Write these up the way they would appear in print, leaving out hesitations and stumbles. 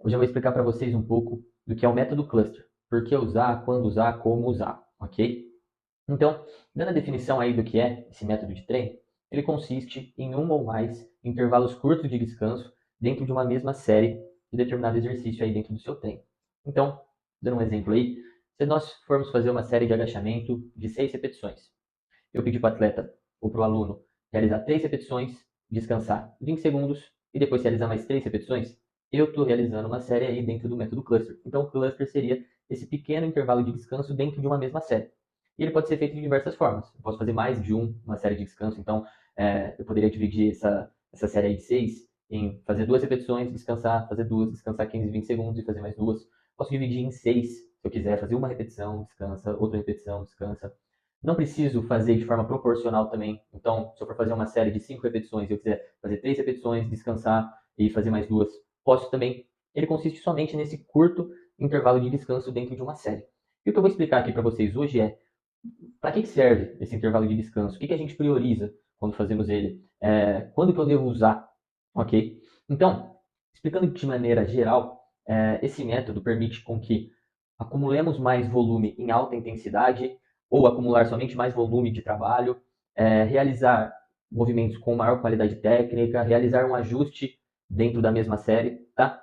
Hoje eu vou explicar para vocês um pouco do que é o método cluster. Por que usar, quando usar, como usar, ok? Então, dando a definição aí do que é esse método de treino, ele consiste em um ou mais intervalos curtos de descanso dentro de uma mesma série de determinado exercício aí dentro do seu treino. Então, dando um exemplo aí, se nós formos fazer uma série de agachamento de 6 repetições, eu pedi para o atleta ou para o aluno realizar 3 repetições, descansar 20 segundos e depois realizar mais 3 repetições, eu estou realizando uma série aí dentro do método cluster. Então, o cluster seria esse pequeno intervalo de descanso dentro de uma mesma série. E ele pode ser feito de diversas formas. Eu posso fazer mais de uma série de descanso. Então, eu poderia dividir essa série aí de 6 em fazer 2 repetições, descansar, fazer 2, descansar 15, 20 segundos e fazer mais 2. Posso dividir em 6, se eu quiser, fazer uma repetição, descansa, outra repetição, descansa. Não preciso fazer de forma proporcional também. Então, se eu for fazer uma série de 5 repetições e eu quiser fazer 3 repetições, descansar e fazer mais 2, posso também. Ele consiste somente nesse curto intervalo de descanso dentro de uma série. E o que eu vou explicar aqui para vocês hoje é para que serve esse intervalo de descanso? O que a gente prioriza quando fazemos ele? Quando que eu devo usar? Ok? Então, explicando de maneira geral, esse método permite com que acumulemos mais volume em alta intensidade ou acumular somente mais volume de trabalho, realizar movimentos com maior qualidade técnica, realizar um ajuste dentro da mesma série, tá?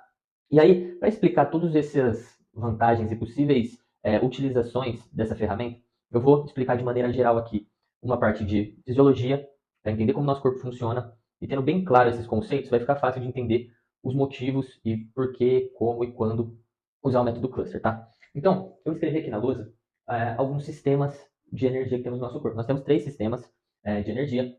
E aí, para explicar todas essas vantagens e possíveis utilizações dessa ferramenta, eu vou explicar de maneira geral aqui uma parte de fisiologia, para entender como nosso corpo funciona, e tendo bem claro esses conceitos, vai ficar fácil de entender os motivos e por que, como e quando usar o método cluster, tá? Então, eu escrevi aqui na lousa alguns sistemas de energia que temos no nosso corpo. Nós temos 3 sistemas de energia.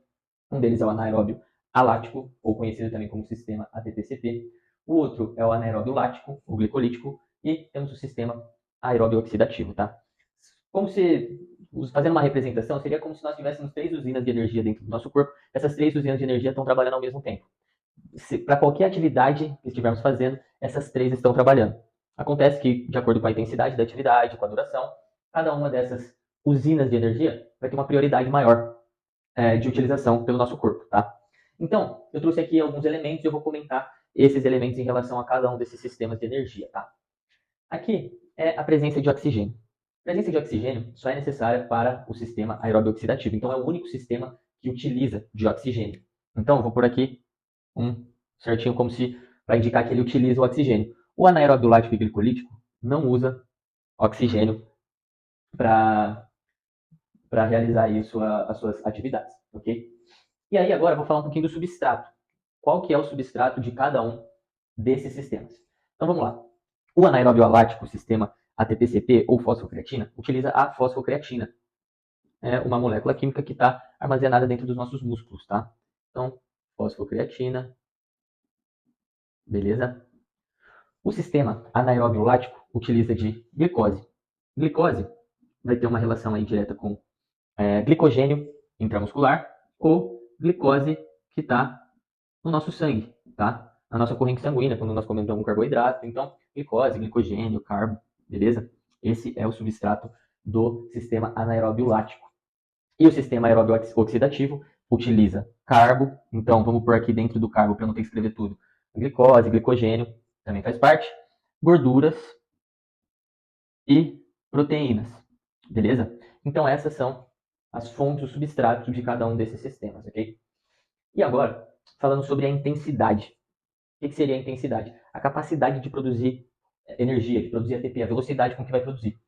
Um deles é o anaeróbio alático, ou conhecido também como sistema ATP-CP. O outro é o anaeróbio lático, ou glicolítico. E temos o sistema aeróbio oxidativo, tá? Como se, fazendo uma representação, seria como se nós tivéssemos 3 usinas de energia dentro do nosso corpo. Essas 3 usinas de energia estão trabalhando ao mesmo tempo. Para qualquer atividade que estivermos fazendo, essas 3 estão trabalhando. Acontece que, de acordo com a intensidade da atividade, com a duração, cada uma dessas usinas de energia vai ter uma prioridade maior de utilização pelo nosso corpo, tá? Então, eu trouxe aqui alguns elementos e eu vou comentar esses elementos em relação a cada um desses sistemas de energia, tá? Aqui é a presença de oxigênio. A presença de oxigênio só é necessária para o sistema aeróbio oxidativo. Então, é o único sistema que utiliza de oxigênio. Então, eu vou por aqui um certinho como se para indicar que ele utiliza o oxigênio. O anaeróbio lático e glicolítico não usa oxigênio para realizar isso, as suas atividades, ok? E aí agora eu vou falar um pouquinho do substrato. Qual que é o substrato de cada um desses sistemas? Então vamos lá. O anaeróbio alático, o sistema ATP-CP ou fosfocreatina, utiliza a fosfocreatina. É uma molécula química que está armazenada dentro dos nossos músculos, tá? Então, fosfocreatina, beleza? O sistema anaeróbio lático utiliza de glicose. Glicose vai ter uma relação aí direta com glicogênio intramuscular ou glicose que está no nosso sangue, tá? Na nossa corrente sanguínea, quando nós comemos algum carboidrato. Então, glicose, glicogênio, carbo, beleza? Esse é o substrato do sistema anaeróbio lático. E o sistema aeróbio oxidativo utiliza carbo. Então, vamos por aqui dentro do carbo, para não ter que escrever tudo. Glicose, glicogênio, também faz parte. Gorduras e proteínas, beleza? Então, essas são as fontes, os substratos de cada um desses sistemas, ok? E agora, falando sobre a intensidade. O que seria a intensidade? A capacidade de produzir energia, de produzir ATP, a velocidade com que vai produzir.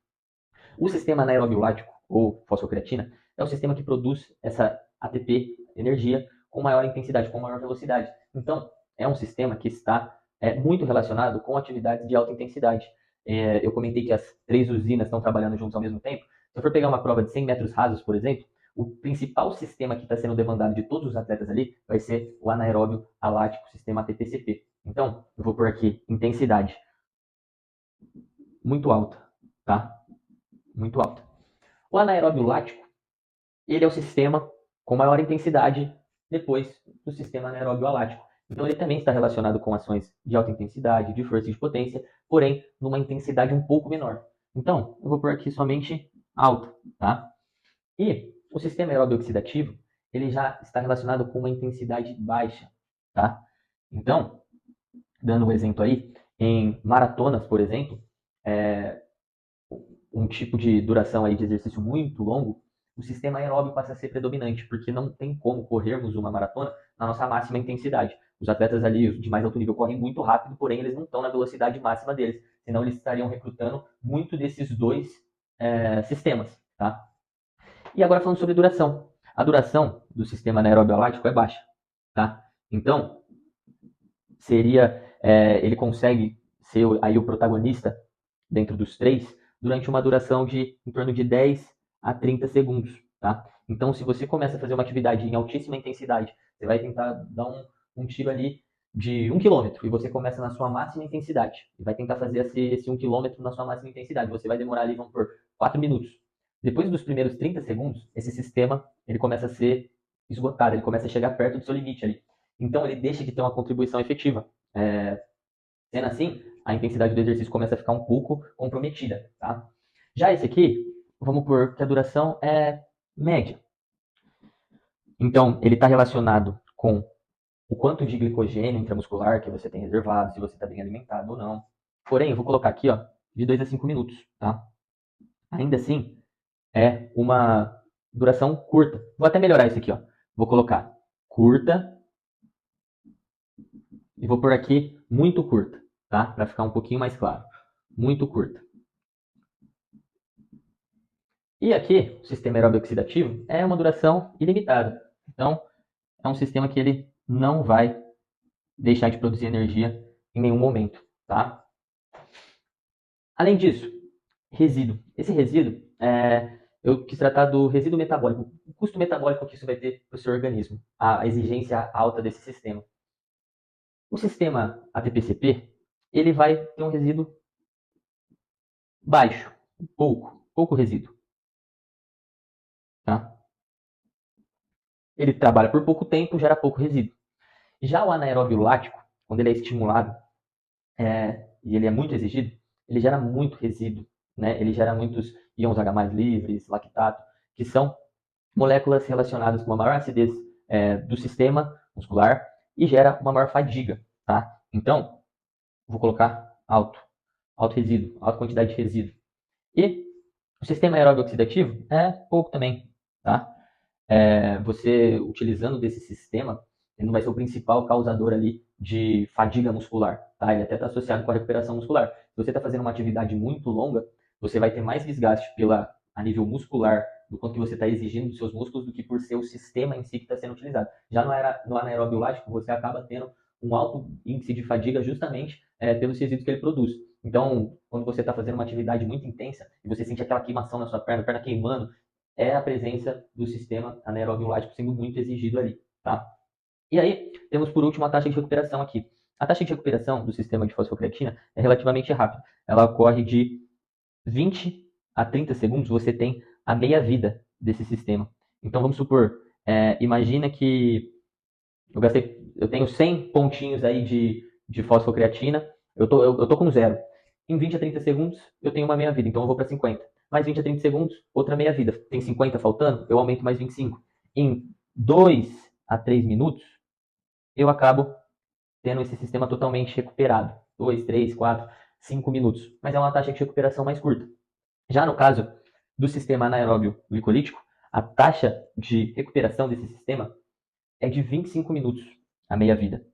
O sistema anaeróbio lático, ou fosfocreatina, é o sistema que produz essa ATP, energia, com maior intensidade, com maior velocidade. Então, é um sistema que está muito relacionado com atividades de alta intensidade. Eu comentei que as 3 usinas estão trabalhando juntos ao mesmo tempo. Se eu for pegar uma prova de 100 metros rasos, por exemplo, o principal sistema que está sendo demandado de todos os atletas ali vai ser o anaeróbio alático, sistema ATP-CP. Então, eu vou por aqui, intensidade muito alta, tá? Muito alta. O anaeróbio lático, ele é o sistema com maior intensidade depois do sistema anaeróbio alático. Então, ele também está relacionado com ações de alta intensidade, de força e de potência, porém, numa intensidade um pouco menor. Então, eu vou por aqui somente alta, tá? E o sistema aeróbio oxidativo, ele já está relacionado com uma intensidade baixa, tá? Então, dando um exemplo aí, em maratonas, por exemplo, um tipo de duração aí de exercício muito longo, o sistema aeróbio passa a ser predominante, porque não tem como corrermos uma maratona na nossa máxima intensidade. Os atletas ali de mais alto nível correm muito rápido, porém eles não estão na velocidade máxima deles, senão eles estariam recrutando muito desses dois sistemas, tá? E agora falando sobre duração. A duração do sistema anaeróbio lático é baixa, tá? Então, ele consegue ser aí o protagonista dentro dos três durante uma duração de em torno de 10 a 30 segundos, tá? Então, se você começa a fazer uma atividade em altíssima intensidade, você vai tentar dar um tiro ali de 1 quilômetro e você começa na sua máxima intensidade e vai tentar fazer esse 1 quilômetro na sua máxima intensidade. Você vai demorar ali, vamos por 4 minutos. Depois dos primeiros 30 segundos, esse sistema ele começa a ser esgotado, ele começa a chegar perto do seu limite ali. Então, ele deixa de ter uma contribuição efetiva. Sendo assim, a intensidade do exercício começa a ficar um pouco comprometida, tá? Já esse aqui, vamos por que a duração é média. Então, ele está relacionado com o quanto de glicogênio intramuscular que você tem reservado, se você está bem alimentado ou não. Porém, eu vou colocar aqui, ó, de 2 a 5 minutos, tá? Ainda assim, é uma duração curta. Vou até melhorar isso aqui, ó. Vou colocar curta e vou por aqui muito curta, tá? Para ficar um pouquinho mais claro. Muito curta. E aqui, o sistema aeróbio oxidativo é uma duração ilimitada. Então, é um sistema que ele não vai deixar de produzir energia em nenhum momento, tá? Além disso, resíduo. Esse resíduo, eu quis tratar do resíduo metabólico, o custo metabólico que isso vai ter para o seu organismo, a exigência alta desse sistema. O sistema ATP-CP, ele vai ter um resíduo baixo, pouco resíduo, tá? Ele trabalha por pouco tempo, gera pouco resíduo. Já o anaeróbio lático, quando ele é estimulado e ele é muito exigido, ele gera muito resíduo, né? Ele gera muitos íons H+ livres, lactato, que são moléculas relacionadas com uma maior acidez do sistema muscular e gera uma maior fadiga, tá? Então, vou colocar alto resíduo, alta quantidade de resíduo. E o sistema aeróbio oxidativo é pouco também, tá? Você utilizando desse sistema, ele não vai ser o principal causador ali de fadiga muscular, tá? Ele até está associado com a recuperação muscular. Se você está fazendo uma atividade muito longa, você vai ter mais desgaste a nível muscular do quanto que você está exigindo dos seus músculos do que por ser o sistema em si que está sendo utilizado. Já no anaeróbio lático, você acaba tendo um alto índice de fadiga justamente pelos resíduos que ele produz. Então, quando você está fazendo uma atividade muito intensa e você sente aquela queimação na sua perna, a perna queimando, é a presença do sistema anaeróbio lático sendo muito exigido ali, tá? E aí, temos por último a taxa de recuperação aqui. A taxa de recuperação do sistema de fosfocreatina é relativamente rápida. Ela ocorre de 20 a 30 segundos, você tem a meia-vida desse sistema. Então, vamos supor, imagina que eu tenho 100 pontinhos aí de fosfocreatina, eu tô com zero. Em 20 a 30 segundos, eu tenho uma meia-vida, então eu vou para 50. Mais 20 a 30 segundos, outra meia-vida. Tem 50 faltando, eu aumento mais 25. Em 2 a 3 minutos, eu acabo tendo esse sistema totalmente recuperado. 2, 3, 4, 5 minutos. Mas é uma taxa de recuperação mais curta. Já no caso do sistema anaeróbio glicolítico, a taxa de recuperação desse sistema é de 25 minutos, a meia-vida.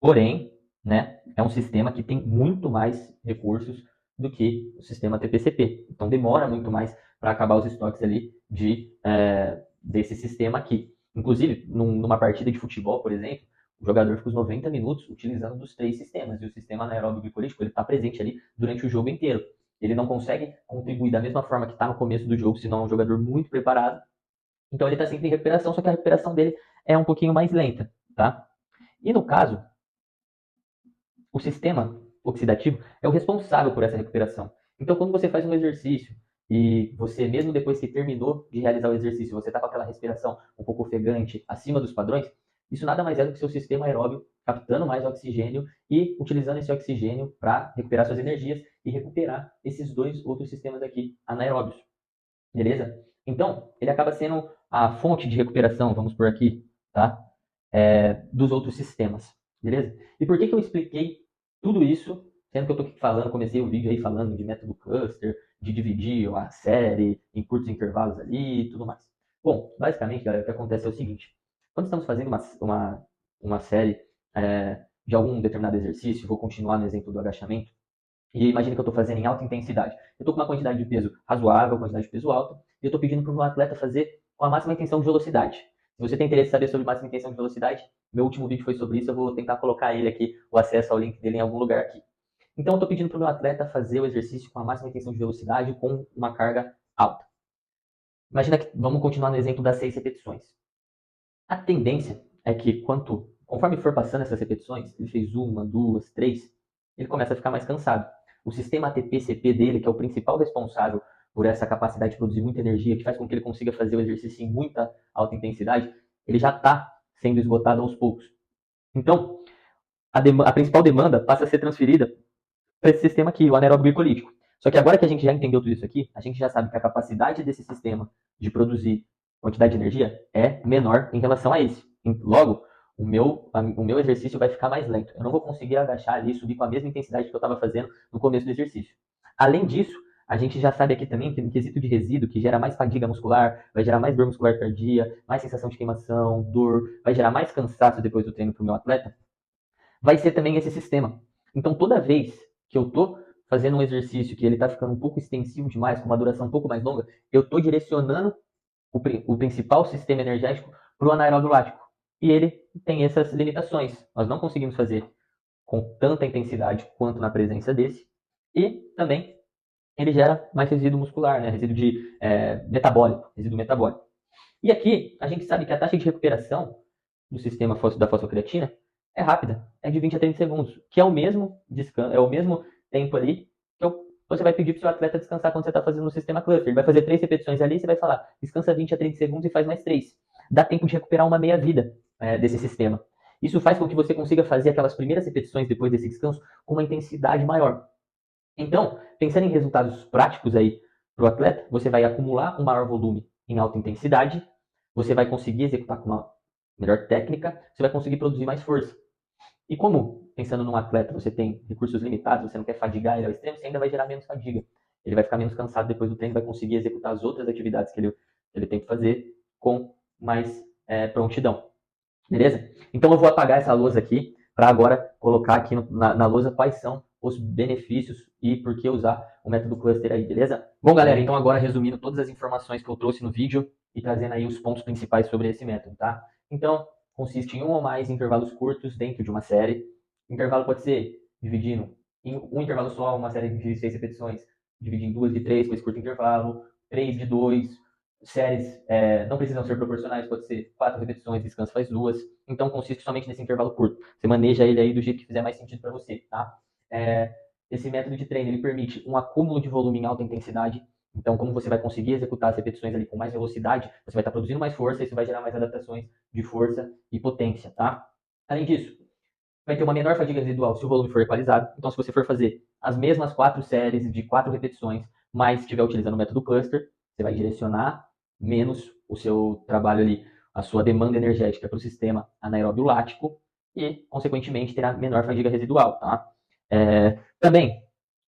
Porém, né, é um sistema que tem muito mais recursos do que o sistema TPCP. Então demora muito mais para acabar os estoques ali desse sistema aqui. Inclusive, numa partida de futebol, por exemplo, o jogador fica os 90 minutos utilizando dos três sistemas. E o sistema anaeróbio glicolítico está presente ali durante o jogo inteiro. Ele não consegue contribuir da mesma forma que está no começo do jogo, senão é um jogador muito preparado. Então ele está sempre em recuperação, só que a recuperação dele é um pouquinho mais lenta, tá? E no caso, o sistema oxidativo é o responsável por essa recuperação. Então, quando você faz um exercício e você, mesmo depois que terminou de realizar o exercício, você está com aquela respiração um pouco ofegante, acima dos padrões, isso nada mais é do que seu sistema aeróbio captando mais oxigênio e utilizando esse oxigênio para recuperar suas energias e recuperar esses dois outros sistemas aqui anaeróbios. Beleza? Então, ele acaba sendo a fonte de recuperação, vamos por aqui, tá? Dos outros sistemas. Beleza? E por que eu expliquei tudo isso Sendo que eu tô aqui falando, comecei o vídeo aí falando de método cluster, de dividir a série em curtos intervalos ali e tudo mais. Bom, basicamente, galera, o que acontece é o seguinte. Quando estamos fazendo uma série de algum determinado exercício, vou continuar no exemplo do agachamento, e imagina que eu estou fazendo em alta intensidade. Eu estou com uma quantidade de peso razoável, quantidade de peso alta, e eu estou pedindo para o meu atleta fazer com a máxima intenção de velocidade. Se você tem interesse em saber sobre máxima intenção de velocidade, meu último vídeo foi sobre isso, eu vou tentar colocar ele aqui, o acesso ao link dele em algum lugar aqui. Então eu estou pedindo para o meu atleta fazer o exercício com a máxima intenção de velocidade com uma carga alta. Imagina que, vamos continuar no exemplo das 6 repetições. A tendência é que conforme for passando essas repetições, ele fez uma, duas, três, ele começa a ficar mais cansado. O sistema ATP-CP dele, que é o principal responsável por essa capacidade de produzir muita energia, que faz com que ele consiga fazer o exercício em muita alta intensidade, ele já está sendo esgotado aos poucos. Então, a principal demanda passa a ser transferida para esse sistema aqui, o anaeróbio glicolítico. Só que agora que a gente já entendeu tudo isso aqui, a gente já sabe que a capacidade desse sistema de produzir quantidade de energia é menor em relação a esse. Logo, o meu exercício vai ficar mais lento. Eu não vou conseguir agachar ali e subir com a mesma intensidade que eu estava fazendo no começo do exercício. Além disso, a gente já sabe aqui também que no quesito de resíduo, que gera mais fadiga muscular, vai gerar mais dor muscular tardia, mais sensação de queimação, dor, vai gerar mais cansaço depois do treino para o meu atleta, vai ser também esse sistema. Então, toda vez que eu estou fazendo um exercício que ele está ficando um pouco extensivo demais, com uma duração um pouco mais longa, eu estou direcionando o principal sistema energético para o anaeróbio lático. E ele tem essas limitações. Nós não conseguimos fazer com tanta intensidade quanto na presença desse. E também ele gera mais resíduo muscular, né? Resíduo de metabólico, resíduo metabólico. E aqui a gente sabe que a taxa de recuperação do sistema da fosfocreatina é rápida, é de 20 a 30 segundos, que é o mesmo tempo ali que você vai pedir para o seu atleta descansar quando você está fazendo no sistema cluster. Ele vai fazer 3 repetições ali, você vai falar, descansa 20 a 30 segundos e faz mais 3. Dá tempo de recuperar uma meia-vida desse sistema. Isso faz com que você consiga fazer aquelas primeiras repetições depois desse descanso com uma intensidade maior. Então, pensando em resultados práticos aí para o atleta, você vai acumular um maior volume em alta intensidade, você vai conseguir executar com uma melhor técnica, você vai conseguir produzir mais força. E como, pensando num atleta, você tem recursos limitados, você não quer fadigar ele ao extremo, você ainda vai gerar menos fadiga. Ele vai ficar menos cansado depois do treino, vai conseguir executar as outras atividades que ele tem que fazer com mais prontidão. Beleza? Então eu vou apagar essa lousa aqui para agora colocar aqui na lousa quais são os benefícios e por que usar o método cluster aí, beleza? Bom, galera, então agora resumindo todas as informações que eu trouxe no vídeo e trazendo aí os pontos principais sobre esse método, tá? Então, consiste em um ou mais intervalos curtos dentro de uma série. O intervalo pode ser dividindo em um intervalo só, uma série de 6 repetições, dividir em 2 de 3 com esse curto intervalo, 3 de 2, séries não precisam ser proporcionais, pode ser 4 repetições, descanso faz 2. Então consiste somente nesse intervalo curto. Você maneja ele aí do jeito que fizer mais sentido para você, tá? Esse método de treino ele permite um acúmulo de volume em alta intensidade. Então, como você vai conseguir executar as repetições ali com mais velocidade, você vai estar produzindo mais força e isso vai gerar mais adaptações de força e potência, tá? Além disso, vai ter uma menor fadiga residual se o volume for equalizado. Então, se você for fazer as mesmas 4 séries de 4 repetições, mas estiver utilizando o método cluster, você vai direcionar menos o seu trabalho ali, a sua demanda energética para o sistema anaeróbio lático e, consequentemente, terá menor fadiga residual, tá? Também,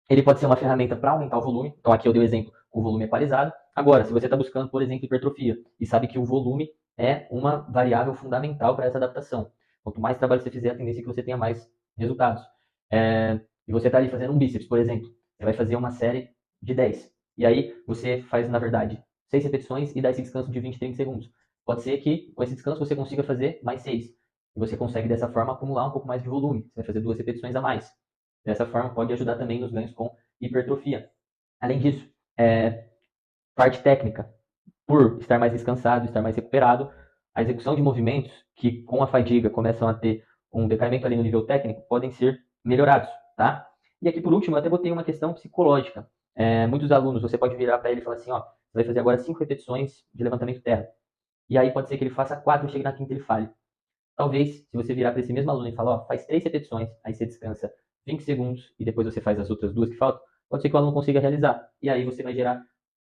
ele pode ser uma ferramenta para aumentar o volume. Então, aqui eu dei o exemplo com o volume equalizado. Agora, se você está buscando, por exemplo, hipertrofia e sabe que o volume é uma variável fundamental para essa adaptação. Quanto mais trabalho você fizer, a tendência é que você tenha mais resultados. E você está ali fazendo um bíceps, por exemplo. Você vai fazer uma série de 10. E aí, você faz, na verdade, 6 repetições e dá esse descanso de 20, 30 segundos. Pode ser que, com esse descanso, você consiga fazer mais 6. E você consegue, dessa forma, acumular um pouco mais de volume. Você vai fazer 2 repetições a mais. Dessa forma, pode ajudar também nos ganhos com hipertrofia. Além disso, parte técnica. Por estar mais descansado, estar mais recuperado, a execução de movimentos que, com a fadiga, começam a ter um decaimento ali no nível técnico, podem ser melhorados, tá? E aqui, por último, eu até botei uma questão psicológica. Muitos alunos, você pode virar para ele e falar assim, ó, você vai fazer agora 5 repetições de levantamento terra. E aí pode ser que ele faça 4 e chegue na quinta ele falhe. Talvez, se você virar para esse mesmo aluno e falar, ó, faz 3 repetições, aí você descansa 20 segundos e depois você faz as outras 2 que faltam, pode ser que o aluno consiga realizar. E aí você vai gerar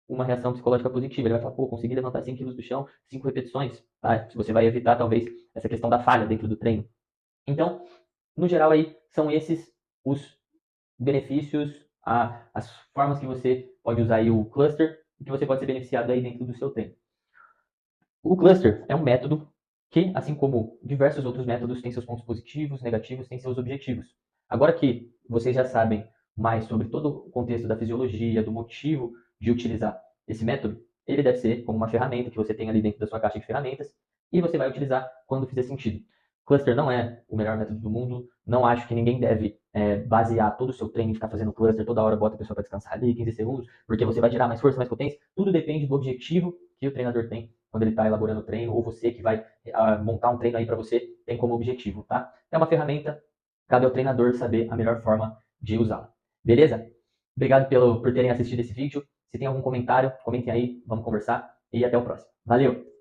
uma reação psicológica positiva. Ele vai falar, pô, consegui levantar 100 quilos do chão, 5 repetições. Tá? Você vai evitar, talvez, essa questão da falha dentro do treino. Então, no geral aí, são esses os benefícios, as formas que você pode usar aí o cluster e que você pode ser beneficiado aí dentro do seu treino. O cluster é um método que, assim como diversos outros métodos, tem seus pontos positivos, negativos, tem seus objetivos. Agora que vocês já sabem mais sobre todo o contexto da fisiologia, do motivo de utilizar esse método, ele deve ser como uma ferramenta que você tem ali dentro da sua caixa de ferramentas e você vai utilizar quando fizer sentido. Cluster não é o melhor método do mundo, não acho que ninguém deve basear todo o seu treino e ficar fazendo cluster, toda hora bota a pessoa para descansar ali, 15 segundos, porque você vai gerar mais força, mais potência. Tudo depende do objetivo que o treinador tem quando ele está elaborando o treino, ou você que vai montar um treino aí para você, tem como objetivo, tá? É uma ferramenta, cabe ao treinador saber a melhor forma de usá-la. Beleza? Obrigado por terem assistido esse vídeo. Se tem algum comentário, comentem aí, vamos conversar e até o próximo. Valeu!